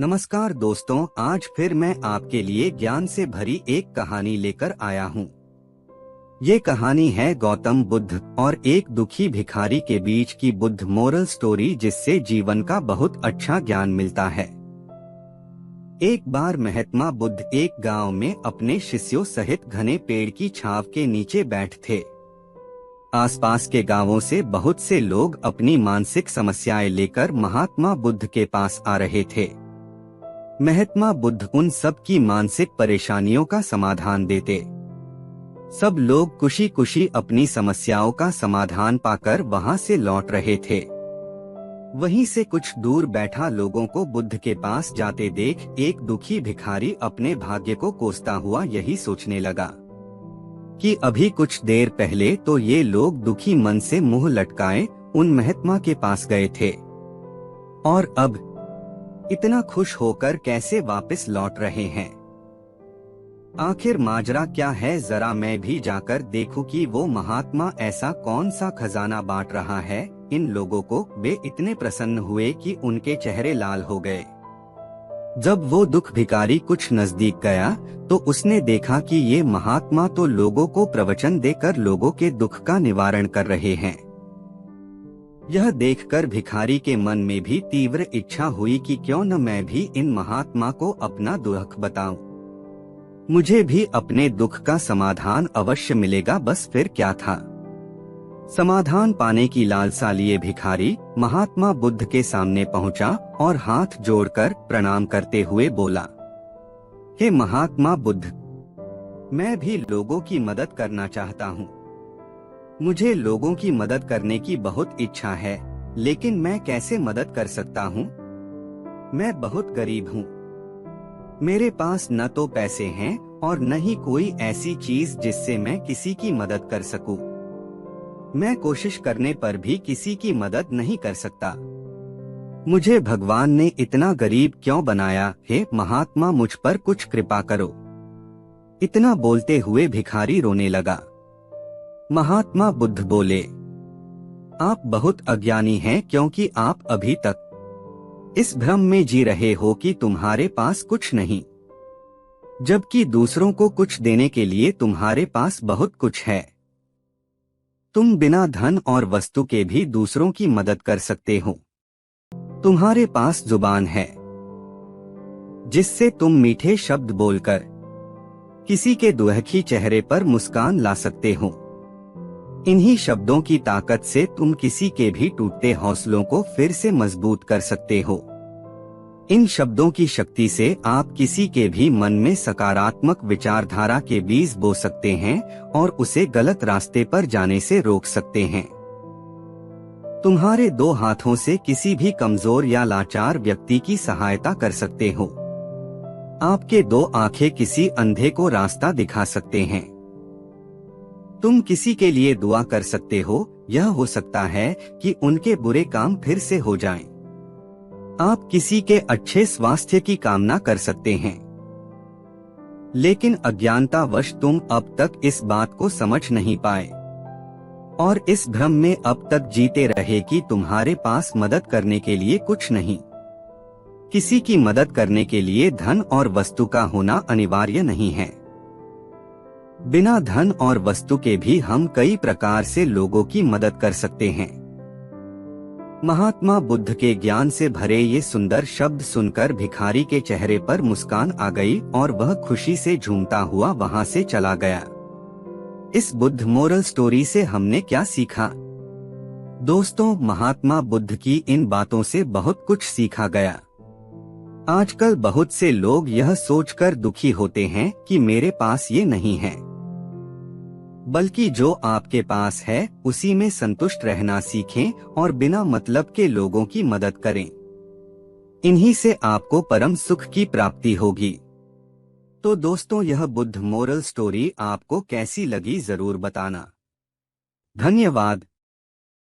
नमस्कार दोस्तों, आज फिर मैं आपके लिए ज्ञान से भरी एक कहानी लेकर आया हूँ। ये कहानी है गौतम बुद्ध और एक दुखी भिखारी के बीच की बुद्ध मोरल स्टोरी, जिससे जीवन का बहुत अच्छा ज्ञान मिलता है। एक बार महात्मा बुद्ध एक गांव में अपने शिष्यों सहित घने पेड़ की छांव के नीचे बैठे थे। आसपास के गांवों से बहुत से लोग अपनी मानसिक समस्याएं लेकर महात्मा बुद्ध के पास आ रहे थे। महात्मा बुद्ध उन सब की मानसिक परेशानियों का समाधान देते। सब लोग खुशी खुशी अपनी समस्याओं का समाधान पाकर वहां से लौट रहे थे। वहीं से कुछ दूर बैठा लोगों को बुद्ध के पास जाते देख एक दुखी भिखारी अपने भाग्य को कोसता हुआ यही सोचने लगा कि अभी कुछ देर पहले तो ये लोग दुखी मन से मुंह लटकाए उन महात्मा के पास गए थे, और अब इतना खुश होकर कैसे वापस लौट रहे हैं। आखिर माजरा क्या है, जरा मैं भी जाकर देखूं कि वो महात्मा ऐसा कौन सा खजाना बांट रहा है इन लोगों को। वे इतने प्रसन्न हुए कि उनके चेहरे लाल हो गए। जब वो दुख भिखारी कुछ नजदीक गया तो उसने देखा कि ये महात्मा तो लोगों को प्रवचन देकर लोगों के दुख का निवारण कर रहे हैं। यह देखकर भिखारी के मन में भी तीव्र इच्छा हुई कि क्यों न मैं भी इन महात्मा को अपना दुख बताऊं। मुझे भी अपने दुख का समाधान अवश्य मिलेगा, बस फिर क्या था। समाधान पाने की लालसा लिए भिखारी महात्मा बुद्ध के सामने पहुंचा और हाथ जोड़कर प्रणाम करते हुए बोला, हे महात्मा बुद्ध, मैं भी लोगों की मदद करना चाहता हूँ। मुझे लोगों की मदद करने की बहुत इच्छा है, लेकिन मैं कैसे मदद कर सकता हूँ। मैं बहुत गरीब हूँ। मेरे पास न तो पैसे हैं और न ही कोई ऐसी चीज जिससे मैं किसी की मदद कर सकूं। मैं कोशिश करने पर भी किसी की मदद नहीं कर सकता। मुझे भगवान ने इतना गरीब क्यों बनाया। हे महात्मा, मुझ पर कुछ कृपा करो। इतना बोलते हुए भिखारी रोने लगा। महात्मा बुद्ध बोले, आप बहुत अज्ञानी हैं, क्योंकि आप अभी तक इस भ्रम में जी रहे हो कि तुम्हारे पास कुछ नहीं, जबकि दूसरों को कुछ देने के लिए तुम्हारे पास बहुत कुछ है। तुम बिना धन और वस्तु के भी दूसरों की मदद कर सकते हो। तुम्हारे पास जुबान है, जिससे तुम मीठे शब्द बोलकर किसी के दुखी चेहरे पर मुस्कान ला सकते हो। इन्हीं शब्दों की ताकत से तुम किसी के भी टूटते हौसलों को फिर से मजबूत कर सकते हो। इन शब्दों की शक्ति से आप किसी के भी मन में सकारात्मक विचारधारा के बीज बो सकते हैं और उसे गलत रास्ते पर जाने से रोक सकते हैं। तुम्हारे दो हाथों से किसी भी कमजोर या लाचार व्यक्ति की सहायता कर सकते हो। आपके दो आंखें किसी अंधे को रास्ता दिखा सकते हैं। तुम किसी के लिए दुआ कर सकते हो। यह हो सकता है कि उनके बुरे काम फिर से हो जाएं। आप किसी के अच्छे स्वास्थ्य की कामना कर सकते हैं, लेकिन अज्ञानतावश तुम अब तक इस बात को समझ नहीं पाए और इस भ्रम में अब तक जीते रहे कि तुम्हारे पास मदद करने के लिए कुछ नहीं। किसी की मदद करने के लिए धन और वस्तु का होना अनिवार्य नहीं है। बिना धन और वस्तु के भी हम कई प्रकार से लोगों की मदद कर सकते हैं। महात्मा बुद्ध के ज्ञान से भरे ये सुंदर शब्द सुनकर भिखारी के चेहरे पर मुस्कान आ गई और वह खुशी से झूमता हुआ वहां से चला गया। इस बुद्ध मोरल स्टोरी से हमने क्या सीखा? दोस्तों, महात्मा बुद्ध की इन बातों से बहुत कुछ सीखा गया। आजकल बहुत से लोग यह सोचकर दुखी होते हैं कि मेरे पास ये नहीं है, बल्कि जो आपके पास है उसी में संतुष्ट रहना सीखें और बिना मतलब के लोगों की मदद करें। इन्हीं से आपको परम सुख की प्राप्ति होगी। तो दोस्तों, यह बुद्ध मोरल स्टोरी आपको कैसी लगी जरूर बताना। धन्यवाद।